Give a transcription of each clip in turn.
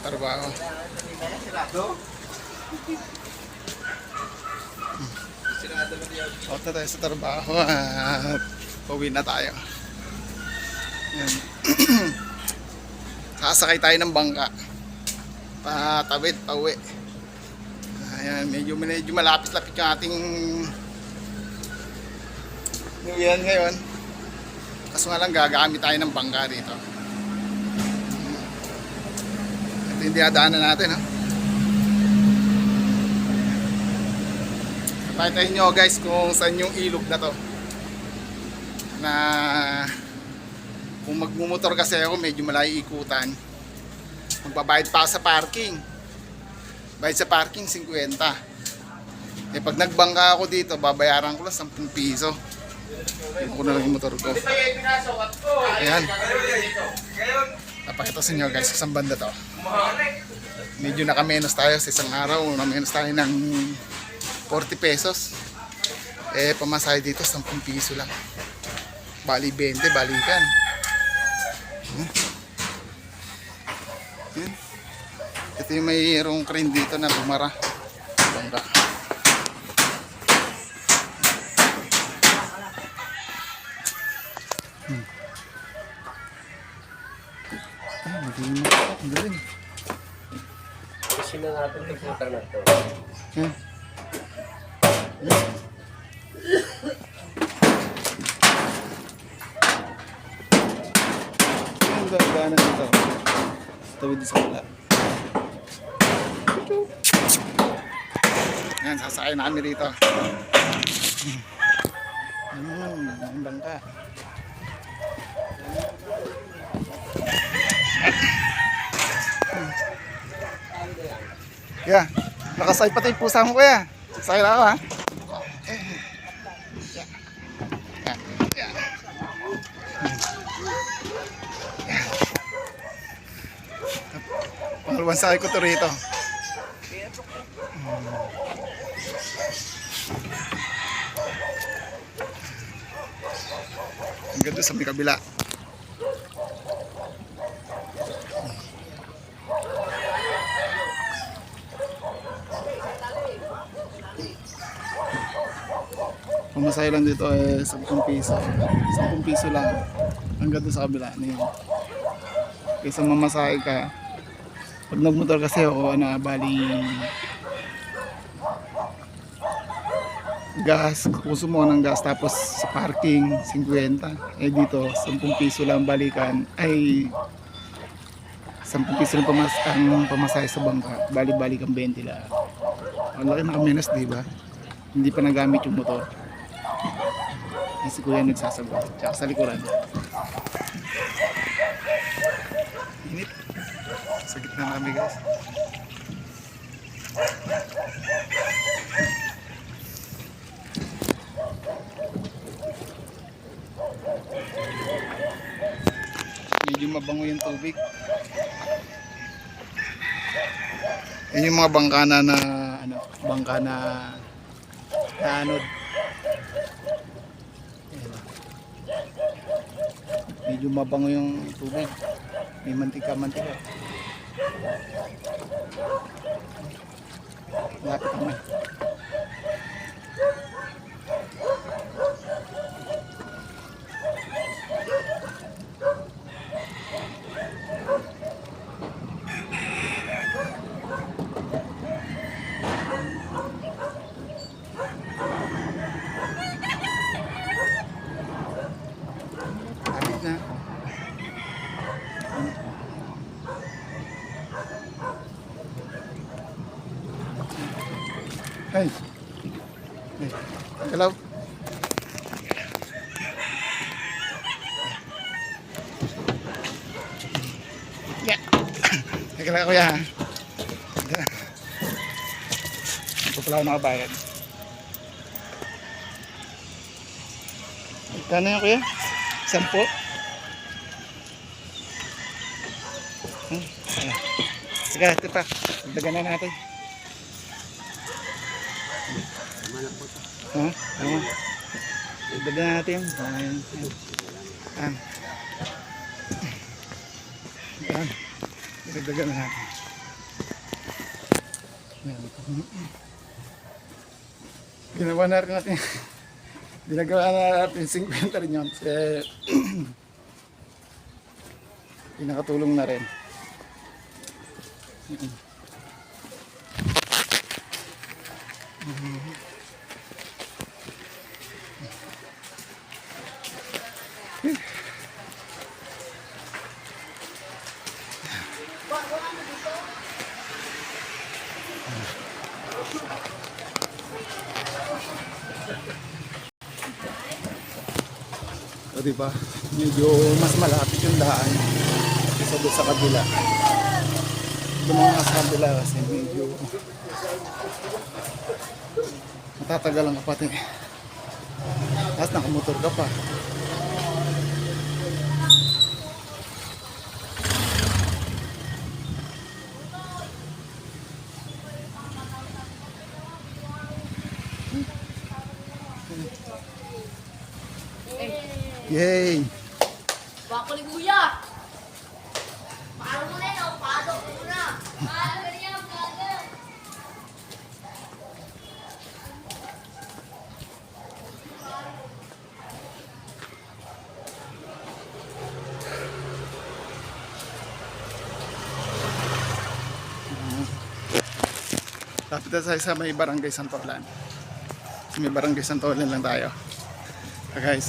trabaho. Out na tayo sa trabaho at pauwi na tayo. Yan. Sasakay tayo ng bangka. Patawid, pauwi. Ayan, medyo malapit-lapit yung ating yan ngayon. Kaso nga lang gagamit tayo ng bangka dito. Ito yung dinadaanan natin, ha? Pakitahin nyo guys kung saan yung ilog na to. Na kung magmumotor kasi ako medyo malayo ikutan. Magbabayad pa sa parking. Bayad sa parking 50. Eh pag nagbangka ako dito, babayaran ko lang 10 piso. Yung ko na lang yung motor ko. Ayan. Napakita sa inyo guys kung saan banda to. Medyo nakamenos tayo sa isang araw. Nakamenos tayo ng 40 pesos. Eh pamasahe dito 10 piso lang. Bali 20, balikan. Yan. Ito yung mayroong crane dito na bumara. Bangka. Ay, hindi mo. Ang galing. Kasi na natin nagpunta na ito. Yan. Ang gagana nito. Tawid sa wala. Yan, sasakay na kami dito. Ang bangka. Yeah, nakasay pati yung pusa mo kuya. Sakay na ako ha. Yan. Pangalawang sakay ko to rito. Ang ganda sa may kabila. Pamasahe lang dito eh 10 piso. 10 piso lang. Ang ganda sa kabila na yun. Kaysa mamasahe ka. Pag nagmotor kasi ako na bali gas, konsumo ng gas tapos sa parking 50. Eh dito 10 piso lang balikan ay 10 piso lang pamasahe sa bangka. Bali-balik ang 20 lang. Ang laki nakamenos, diba? Hindi pa nagamit yung motor. Si kuya nagsasagot. Tsaka sa likuran. Init. Sa gitna namin guys. Medyo mabango yung tubig. Yun yung mga bangka na bangka na anod. Medyo mabango yung tubig. May mantika-mantika. Lapit kami. Lapit na. Hey. Hey. Hello. Yeah. Teka lang kuya ha. Ito pala ako nakabayad. Kano yun kuya? 10? Teka, ito pa. Dagdagan na natin. Ha? Ano? Dagdagan na natin. Ayan. Ayan. Dagdagan na natin. Yan. Ginawa na rin natin. Ginagawa na natin 50 rin yun. Kasi nakatulong na rin. O diba? Medyo mas malapit yung daan kaysa doon sa kabila. Doon mga sa kabila kasi medyo matatagalan ka pati. Tapos nakamotor ka pa. Yay! Bako ni Kuya! Paano mo na yun? Paano mo na? Paano mo na? Paano? Lapit na tayo sa may barangay Santolan. May barangay Santolan lang tayo. Guys,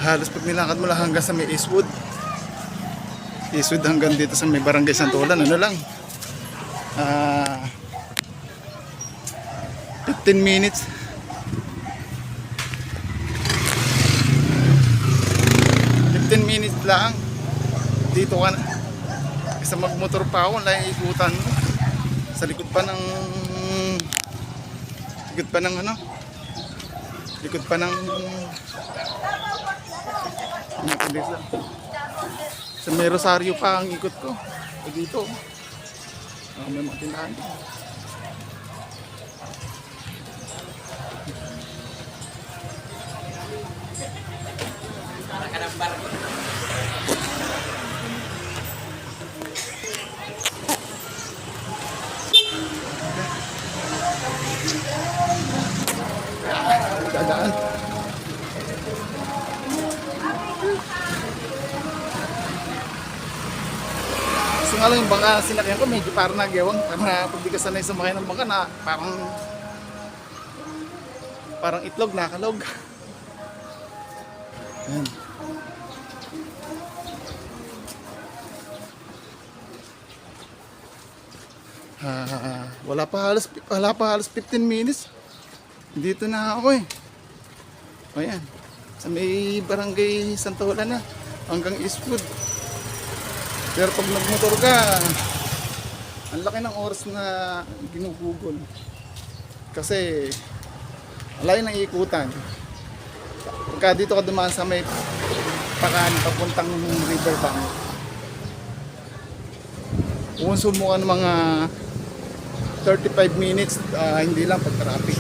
halos pag nilakad mo lang hanggang sa may Eastwood hanggang dito sa may barangay Santolan, ano lang, 15 minutes. 15 minutes lang dito ka na. Isa magmotor pa ako, wala yung ikutan mo sa likod pa ng likod pa ng sa may Rosario pa ang ikot ko. Dito may mga tindahan. Dadaan. Kasi nga lang yung bangka sinakyan ko medyo parang nagyawang, parang pagbigas na yung sumakay ng bangka na parang itlog nakalog. Yan. Wala pa halos 15 minutes. Dito na ako eh. Ayan. Sa may barangay Santolan na. Hanggang Eastwood. Pero pag nagmotor ka, ang laki ng oras na ginugugol. Kasi, alayo ng ikutan. Pagka dito ka dumaan sa may pakaan papuntang riverbank, uunsun mo ka ng mga 35 minutes, hindi lang pag traffic.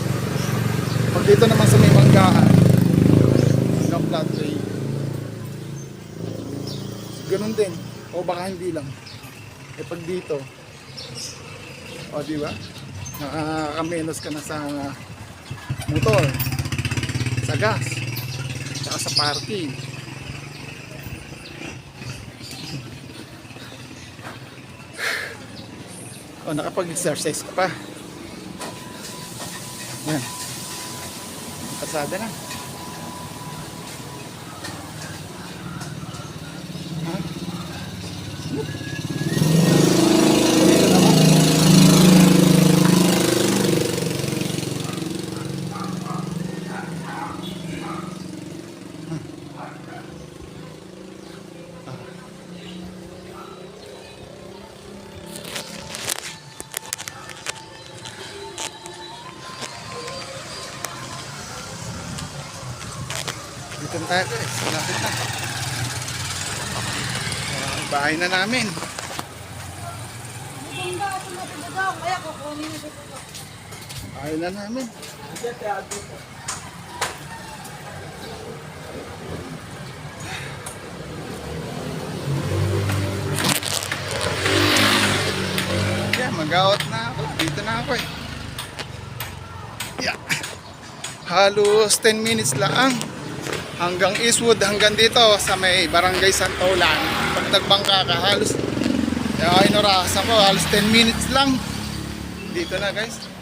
Pag dito naman sa may Manggaan, hanggang Flatway, ganun din. O baka hindi lang. Eh pag dito, o diba? Nakakamenos ka na sa motor, sa gas, saka sa parking. O nakapag-exercise ka pa. Yan. Pasada na. Ha? Dito naman. Dito na tayo guys, malapit na. Bahay na namin. Bahay na namin. Yeah, mag-out na ako. ako eh. Yeah. Halos 10 minutes lang hanggang Eastwood, hanggang dito sa may Barangay Santolan. Pag nagbangka ka, halos, ay, inorasan ko, halos 10 minutes lang. Dito na guys.